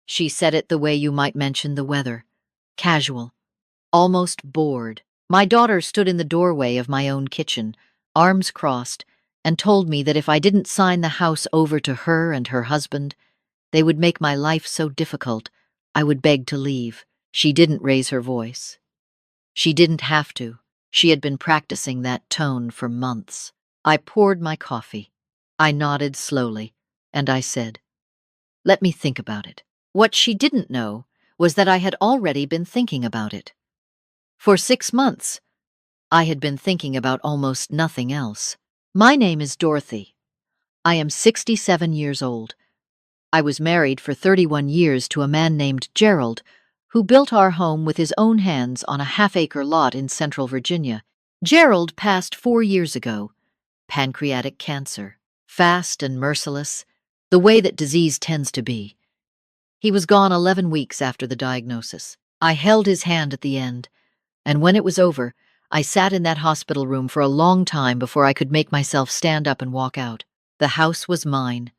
She said it the way you might mention the weather. Casual, almost bored. My daughter stood in the doorway of my own kitchen, arms crossed, and told me that if I didn't sign the house over to her and her husband, they would make my life so difficult, I would beg to leave. She didn't raise her voice. She didn't have to. She had been practicing that tone for months. I poured my coffee. I nodded slowly, and I said, "Let me think about it." What she didn't know was that I had already been thinking about it. For 6 months, I had been thinking about almost nothing else. My name is Dorothy. I am 67 years old. I was married for 31 years to a man named Gerald, who built our home with his own hands on a half-acre lot in central Virginia. Gerald passed 4 years ago. Pancreatic cancer. Fast and merciless, the way that disease tends to be. He was gone 11 weeks after the diagnosis. I held his hand at the end, and when it was over, I sat in that hospital room for a long time before I could make myself stand up and walk out. The house was mine.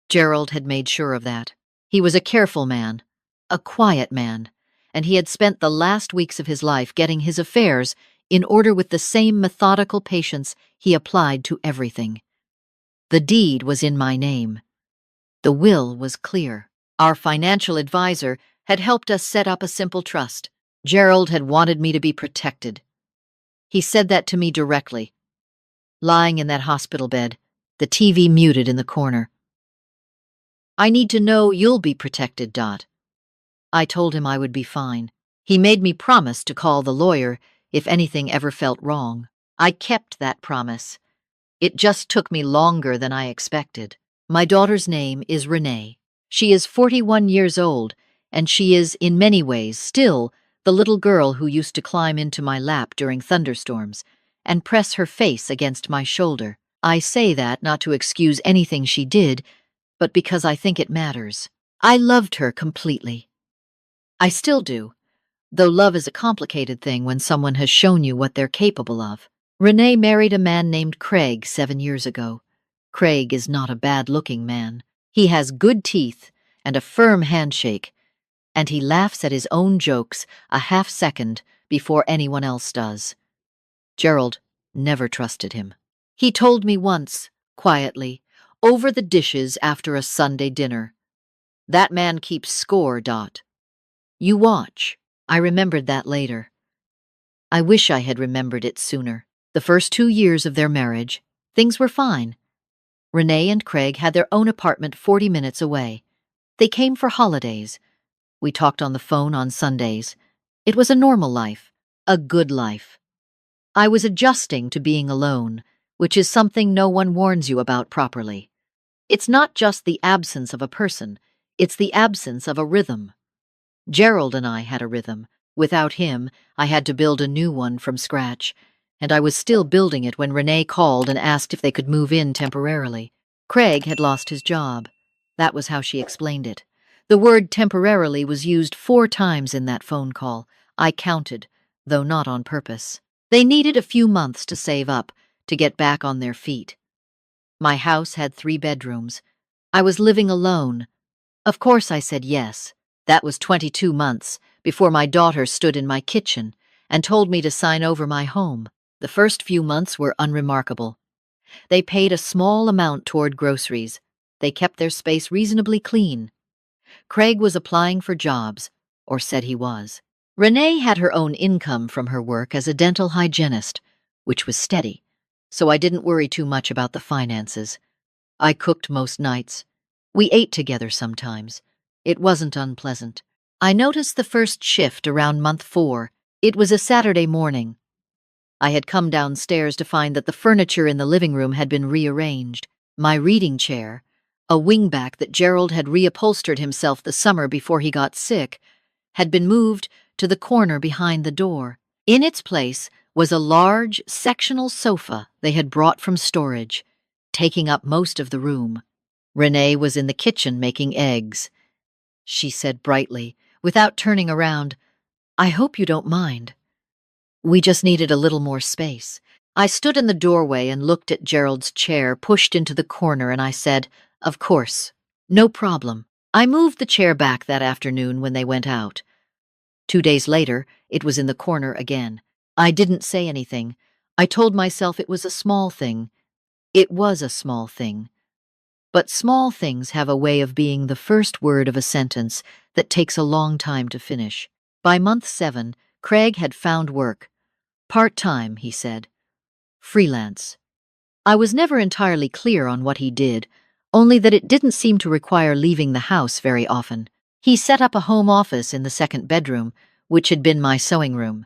Gerald had made sure of that. He was a careful man, a quiet man, and he had spent the last weeks of his life getting his affairs in order with the same methodical patience he applied to everything. The deed was in my name. The will was clear. Our financial advisor had helped us set up a simple trust. Gerald had wanted me to be protected. He said that to me directly. Lying in that hospital bed, the TV muted in the corner. "I need to know you'll be protected, Dot." I told him I would be fine. He made me promise to call the lawyer if anything ever felt wrong. I kept that promise. It just took me longer than I expected. My daughter's name is Renee. She is 41 years old, and she is, in many ways, still the little girl who used to climb into my lap during thunderstorms and press her face against my shoulder. I say that not to excuse anything she did, but because I think it matters. I loved her completely. I still do, though love is a complicated thing when someone has shown you what they're capable of. Renee married a man named Craig 7 years ago. Craig is not a bad-looking man. He has good teeth and a firm handshake, and he laughs at his own jokes a half-second before anyone else does. Gerald never trusted him. He told me once, quietly, over the dishes after a Sunday dinner, "That man keeps score, Dot. You watch." I remembered that later. I wish I had remembered it sooner. The first 2 years of their marriage, things were fine. Renee and Craig had their own apartment 40 minutes away. They came for holidays. We talked on the phone on Sundays. It was a normal life, a good life. I was adjusting to being alone, which is something no one warns you about properly. It's not just the absence of a person, it's the absence of a rhythm. Gerald and I had a rhythm. Without him, I had to build a new one from scratch, and I was still building it when Renee called and asked if they could move in temporarily. Craig had lost his job. That was how she explained it. The word temporarily was used 4 times in that phone call. I counted, though not on purpose. They needed a few months to save up, to get back on their feet. My house had 3 bedrooms. I was living alone. Of course I said yes. That was 22 months before my daughter stood in my kitchen and told me to sign over my home. The first few months were unremarkable. They paid a small amount toward groceries. They kept their space reasonably clean. Craig was applying for jobs, or said he was. Renee had her own income from her work as a dental hygienist, which was steady, so I didn't worry too much about the finances. I cooked most nights. We ate together sometimes. It wasn't unpleasant. I noticed the first shift around month 4. It was a Saturday morning. I had come downstairs to find that the furniture in the living room had been rearranged. My reading chair, a wingback that Gerald had reupholstered himself the summer before he got sick, had been moved to the corner behind the door. In its place was a large, sectional sofa they had brought from storage, taking up most of the room. Renee was in the kitchen making eggs. She said brightly, without turning around, "I hope you don't mind." We just needed a little more space. I stood in the doorway and looked at Gerald's chair pushed into the corner, and I said, "Of course, no problem." I moved the chair back that afternoon when they went out. 2 days later, it was in the corner again. I didn't say anything. I told myself it was a small thing. It was a small thing. But small things have a way of being the first word of a sentence that takes a long time to finish. By month 7, Craig had found work. Part-time, he said. Freelance. I was never entirely clear on what he did, only that it didn't seem to require leaving the house very often. He set up a home office in the second bedroom, which had been my sewing room.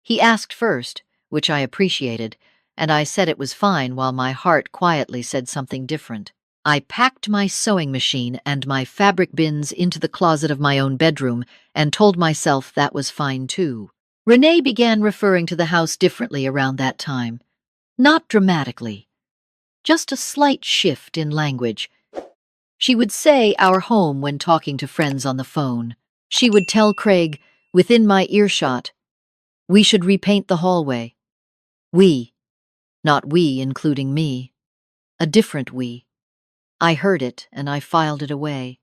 He asked first, which I appreciated, and I said it was fine while my heart quietly said something different. I packed my sewing machine and my fabric bins into the closet of my own bedroom and told myself that was fine too. Renee began referring to the house differently around that time. Not dramatically. Just a slight shift in language. She would say our home when talking to friends on the phone. She would tell Craig, within my earshot, we should repaint the hallway. We, not we including me. A different we. I heard it and I filed it away.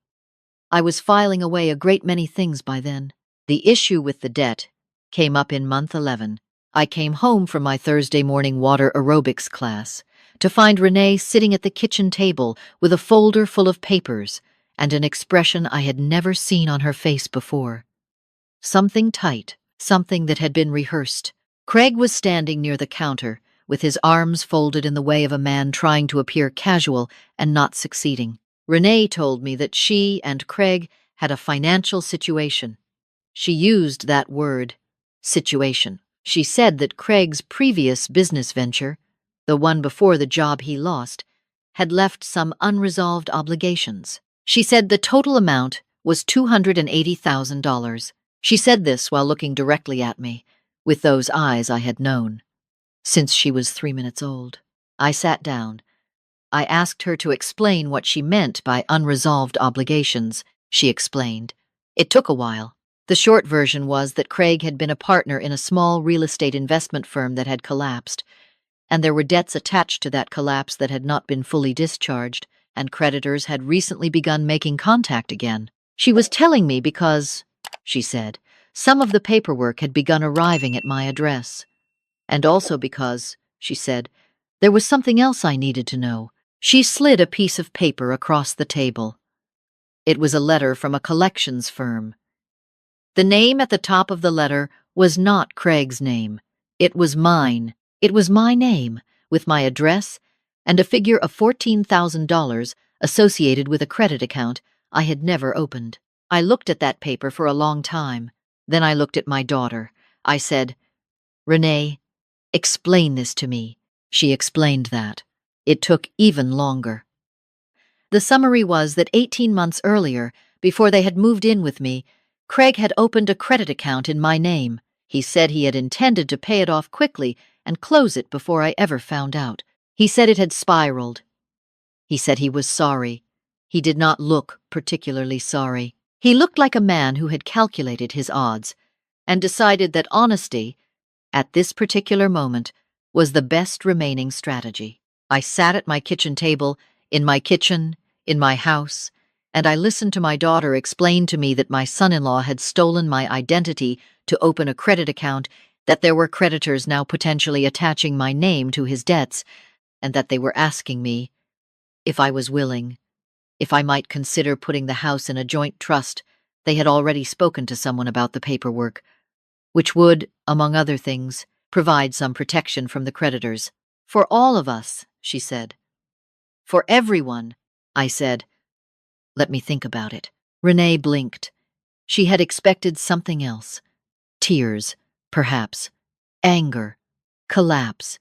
I was filing away a great many things by then. The issue with the debt came up in month 11. I came home from my Thursday morning water aerobics class to find Renee sitting at the kitchen table with a folder full of papers and an expression I had never seen on her face before. Something tight, something that had been rehearsed. Craig was standing near the counter, with his arms folded in the way of a man trying to appear casual and not succeeding. Renee told me that she and Craig had a financial situation. She used that word, situation. She said that Craig's previous business venture, the one before the job he lost, had left some unresolved obligations. She said the total amount was $280,000. She said this while looking directly at me, with those eyes I had known since she was 3 minutes old. I sat down. I asked her to explain what she meant by unresolved obligations. She explained. It took a while. The short version was that Craig had been a partner in a small real estate investment firm that had collapsed, and there were debts attached to that collapse that had not been fully discharged, and creditors had recently begun making contact again. She was telling me because, she said, some of the paperwork had begun arriving at my address. And also because, she said, there was something else I needed to know. She slid a piece of paper across the table. It was a letter from a collections firm. The name at the top of the letter was not Craig's name. It was mine. It was my name, with my address, and a figure of $14,000 associated with a credit account I had never opened. I looked at that paper for a long time. Then I looked at my daughter. I said, Renee, explain this to me. She explained that. It took even longer. The summary was that 18 months earlier, before they had moved in with me, Craig had opened a credit account in my name. He said he had intended to pay it off quickly and close it before I ever found out. He said it had spiraled. He said he was sorry. He did not look particularly sorry. He looked like a man who had calculated his odds and decided that honesty, at this particular moment, was the best remaining strategy. I sat at my kitchen table, in my kitchen, in my house, and I listened to my daughter explain to me that my son-in-law had stolen my identity to open a credit account, that there were creditors now potentially attaching my name to his debts, and that they were asking me if I was willing, if I might consider putting the house in a joint trust. They had already spoken to someone about the paperwork, which would, among other things, provide some protection from the creditors. For all of us, she said. For everyone, I said. Let me think about it. Renee blinked. She had expected something else. Tears, perhaps. Anger. Collapse.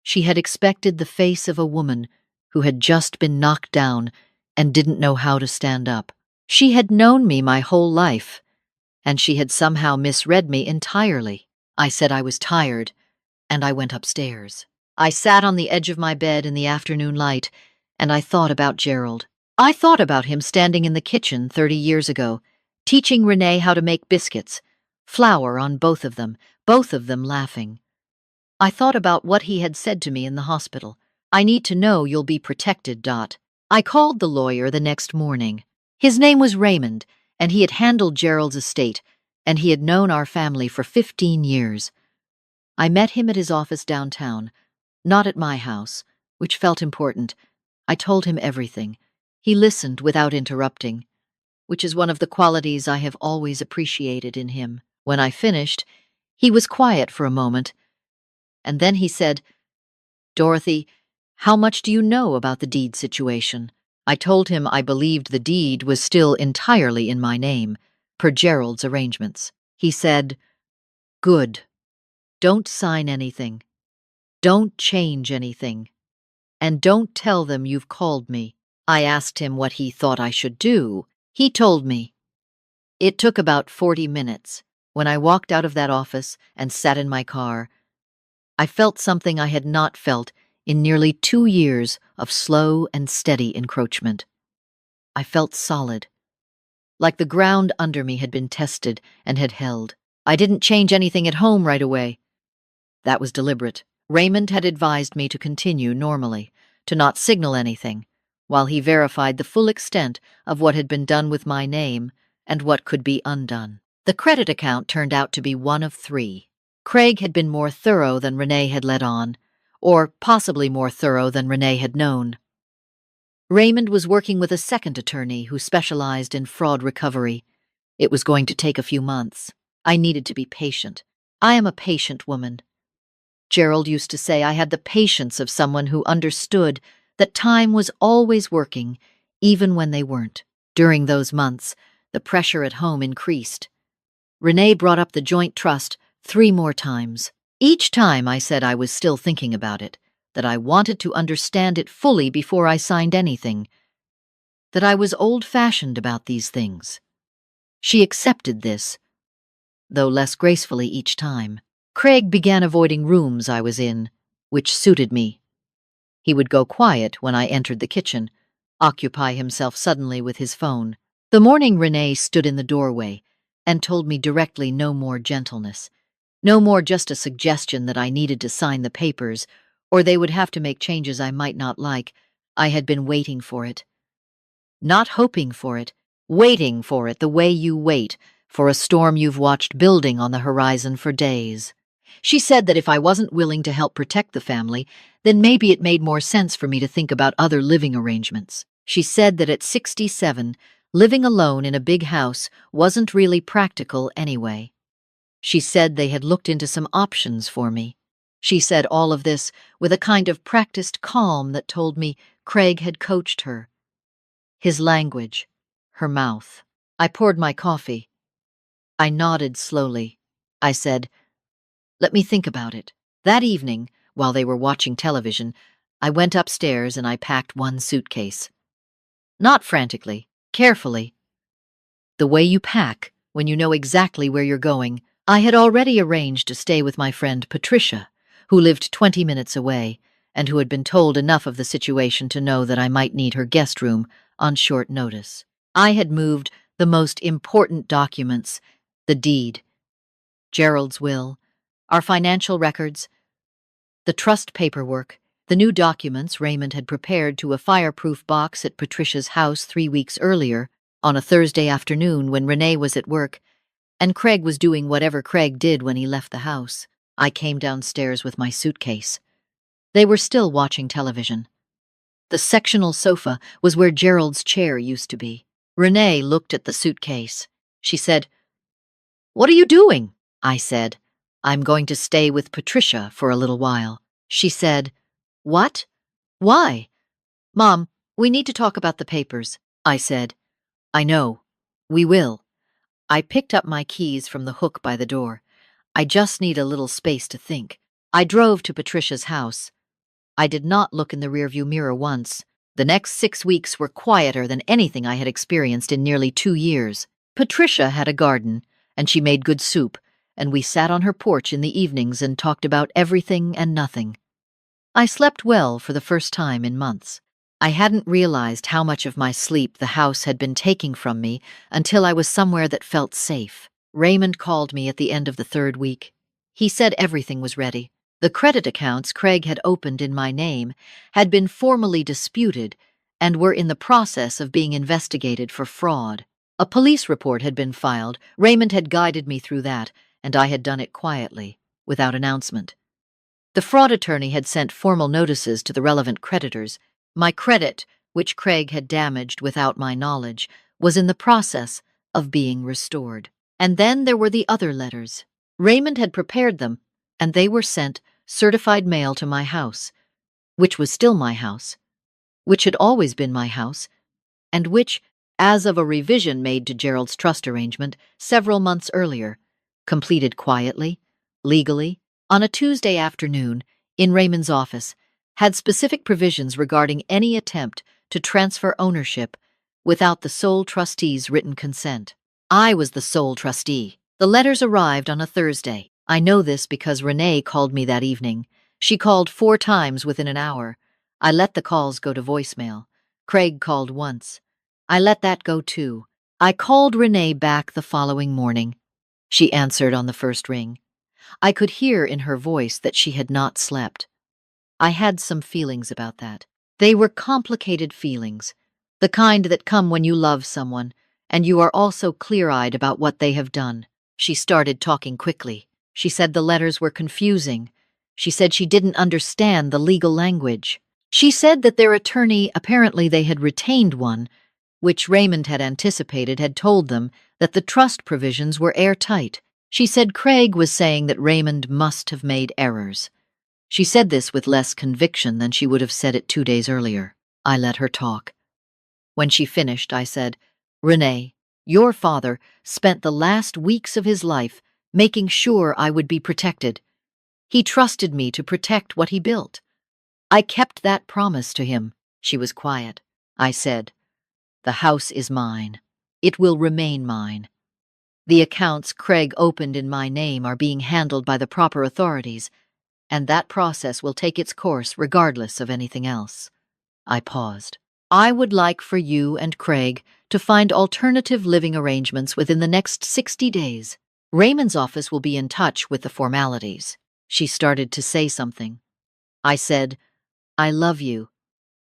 She had expected the face of a woman who had just been knocked down and didn't know how to stand up. She had known me my whole life, and she had somehow misread me entirely. I said I was tired, and I went upstairs. I sat on the edge of my bed in the afternoon light, and I thought about Gerald. I thought about him standing in the kitchen 30 years ago, teaching Renee how to make biscuits, flour on both of them laughing. I thought about what he had said to me in the hospital. I need to know you'll be protected. I called the lawyer the next morning. His name was Raymond, and he had handled Gerald's estate, and he had known our family for 15 years. I met him at his office downtown, not at my house, which felt important. I told him everything. He listened without interrupting, which is one of the qualities I have always appreciated in him. When I finished, he was quiet for a moment, and then he said, "Dorothy, how much do you know about the deed situation?" I told him I believed the deed was still entirely in my name, per Gerald's arrangements. He said, "Good. Don't sign anything. Don't change anything. And don't tell them you've called me." I asked him what he thought I should do. He told me. It took about 40 minutes. When I walked out of that office and sat in my car, I felt something I had not felt in nearly 2 years of slow and steady encroachment. I felt solid, like the ground under me had been tested and had held. I didn't change anything at home right away. That was deliberate. Raymond had advised me to continue normally, to not signal anything, while he verified the full extent of what had been done with my name and what could be undone. The credit account turned out to be one of 3. Craig had been more thorough than Renee had let on, or possibly more thorough than Renee had known. Raymond was working with a second attorney who specialized in fraud recovery. It was going to take a few months. I needed to be patient. I am a patient woman. Gerald used to say I had the patience of someone who understood that time was always working, even when they weren't. During those months, the pressure at home increased. Renee brought up the joint trust 3 more times. Each time I said I was still thinking about it, that I wanted to understand it fully before I signed anything, that I was old-fashioned about these things. She accepted this, though less gracefully each time. Craig began avoiding rooms I was in, which suited me. He would go quiet when I entered the kitchen, occupy himself suddenly with his phone. The morning Renee stood in the doorway and told me directly no more gentleness, no more just a suggestion that I needed to sign the papers, or they would have to make changes I might not like. I had been waiting for it. Not hoping for it, waiting for it the way you wait for a storm you've watched building on the horizon for days. She said that if I wasn't willing to help protect the family, then maybe it made more sense for me to think about other living arrangements. She said that at 67, living alone in a big house wasn't really practical anyway. She said they had looked into some options for me. She said all of this with a kind of practiced calm that told me Craig had coached her. His language, her mouth. I poured my coffee. I nodded slowly. I said, "Let me think about it." That evening, while they were watching television, I went upstairs and I packed one suitcase. Not frantically, carefully. The way you pack when you know exactly where you're going. I had already arranged to stay with my friend Patricia, who lived 20 minutes away, and who had been told enough of the situation to know that I might need her guest room on short notice. I had moved the most important documents, the deed, Gerald's will, our financial records, the trust paperwork, the new documents Raymond had prepared to a fireproof box at Patricia's house 3 weeks earlier, on a Thursday afternoon when Renee was at work, and Craig was doing whatever Craig did when he left the house. I came downstairs with my suitcase. They were still watching television. The sectional sofa was where Gerald's chair used to be. Renee looked at the suitcase. She said, "What are you doing?" I said, "I'm going to stay with Patricia for a little while." She said, "What? Why?" "Mom, we need to talk about the papers." I said, "I know. We will." I picked up my keys from the hook by the door. "I just need a little space to think." I drove to Patricia's house. I did not look in the rearview mirror once. The next 6 weeks were quieter than anything I had experienced in nearly 2 years. Patricia had a garden, and she made good soup, and we sat on her porch in the evenings and talked about everything and nothing. I slept well for the first time in months. I hadn't realized how much of my sleep the house had been taking from me until I was somewhere that felt safe. Raymond called me at the end of the 3rd week. He said everything was ready. The credit accounts Craig had opened in my name had been formally disputed, and were in the process of being investigated for fraud. A police report had been filed. Raymond had guided me through that, and I had done it quietly, without announcement. The fraud attorney had sent formal notices to the relevant creditors. My credit, which Craig had damaged without my knowledge, was in the process of being restored. And then there were the other letters. Raymond had prepared them, and they were sent certified mail to my house, which was still my house, which had always been my house, and which, as of a revision made to Gerald's trust arrangement several months earlier, completed quietly, legally, on a Tuesday afternoon, in Raymond's office, had specific provisions regarding any attempt to transfer ownership without the sole trustee's written consent. I was the sole trustee. The letters arrived on a Thursday. I know this because Renee called me that evening. She called 4 times within an hour. I let the calls go to voicemail. Craig called once. I let that go too. I called Renee back the following morning. She answered on the first ring. I could hear in her voice that she had not slept. I had some feelings about that. They were complicated feelings, the kind that come when you love someone, and you are also clear-eyed about what they have done. She started talking quickly. She said the letters were confusing. She said she didn't understand the legal language. She said that their attorney, apparently they had retained one, which Raymond had anticipated, had told them that the trust provisions were airtight. She said Craig was saying that Raymond must have made errors. She said this with less conviction than she would have said it 2 days earlier. I let her talk. When she finished, I said, "Renee, your father spent the last weeks of his life making sure I would be protected. He trusted me to protect what he built. I kept that promise to him." She was quiet. I said, "The house is mine. It will remain mine. The accounts Craig opened in my name are being handled by the proper authorities, and that process will take its course regardless of anything else." I paused. "I would like for you and Craig to find alternative living arrangements within the next 60 days. Raymond's office will be in touch with the formalities." She started to say something. I said, "I love you.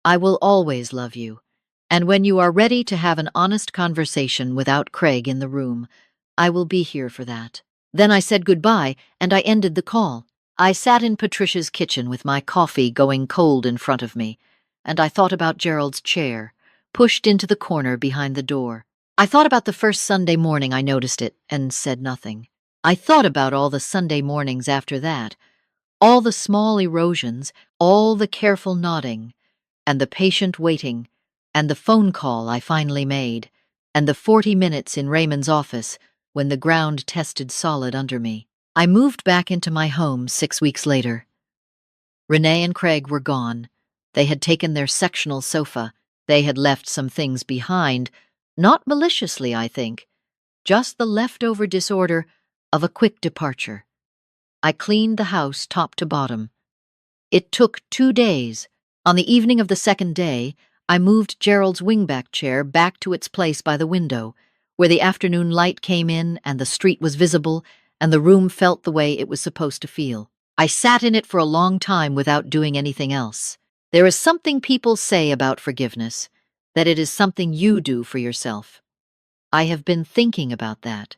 I will always love you. And when you are ready to have an honest conversation without Craig in the room, I will be here for that." Then I said goodbye, and I ended the call. I sat in Patricia's kitchen with my coffee going cold in front of me, and I thought about Gerald's chair, pushed into the corner behind the door. I thought about the first Sunday morning I noticed it and said nothing. I thought about all the Sunday mornings after that, all the small erosions, all the careful nodding, and the patient waiting, and the phone call I finally made, and the 40 minutes in Raymond's office when the ground tested solid under me. I moved back into my home 6 weeks later. Renee and Craig were gone. They had taken their sectional sofa. They had left some things behind, not maliciously, I think, just the leftover disorder of a quick departure. I cleaned the house top to bottom. It took 2 days. On the evening of the second day, I moved Gerald's wingback chair back to its place by the window, where the afternoon light came in and the street was visible and the room felt the way it was supposed to feel. I sat in it for a long time without doing anything else. There is something people say about forgiveness, that it is something you do for yourself. I have been thinking about that.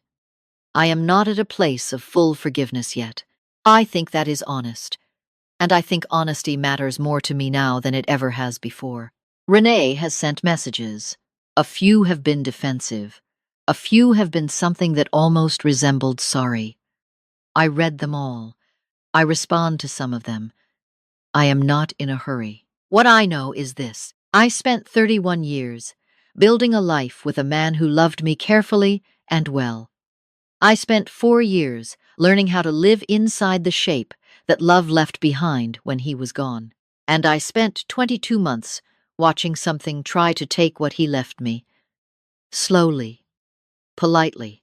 I am not at a place of full forgiveness yet. I think that is honest, and I think honesty matters more to me now than it ever has before. Renee has sent messages. A few have been defensive. A few have been something that almost resembled sorry. I read them all. I respond to some of them. I am not in a hurry. What I know is this. I spent 31 years building a life with a man who loved me carefully and well. I spent 4 years learning how to live inside the shape that love left behind when he was gone. And I spent 22 months watching something try to take what he left me. Slowly, politely,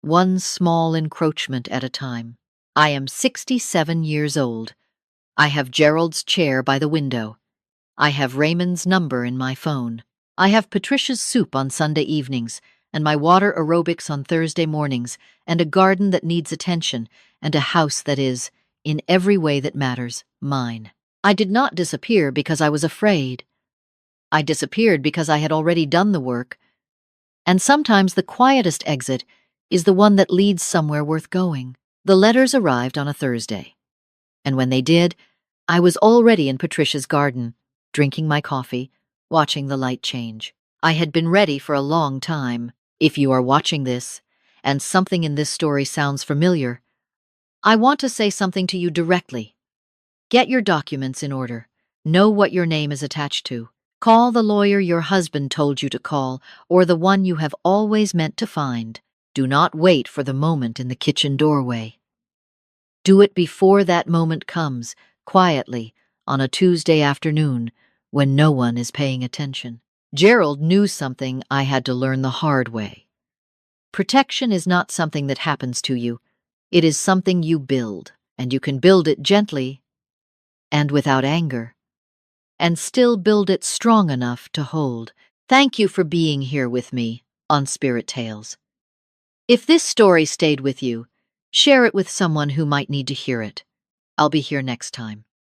one small encroachment at a time. I am 67 years old. I have Gerald's chair by the window. I have Raymond's number in my phone. I have Patricia's soup on Sunday evenings, and my water aerobics on Thursday mornings, and a garden that needs attention, and a house that is, in every way that matters, mine. I did not disappear because I was afraid. I disappeared because I had already done the work. And sometimes the quietest exit is the one that leads somewhere worth going. The letters arrived on a Thursday. And when they did, I was already in Patricia's garden, drinking my coffee, watching the light change. I had been ready for a long time. If you are watching this, and something in this story sounds familiar, I want to say something to you directly. Get your documents in order. Know what your name is attached to. Call the lawyer your husband told you to call, or the one you have always meant to find. Do not wait for the moment in the kitchen doorway. Do it before that moment comes, quietly, on a Tuesday afternoon, when no one is paying attention. Gerald knew something I had to learn the hard way. Protection is not something that happens to you. It is something you build, and you can build it gently and without anger, and still build it strong enough to hold. Thank you for being here with me on Spirit Tales. If this story stayed with you, share it with someone who might need to hear it. I'll be here next time.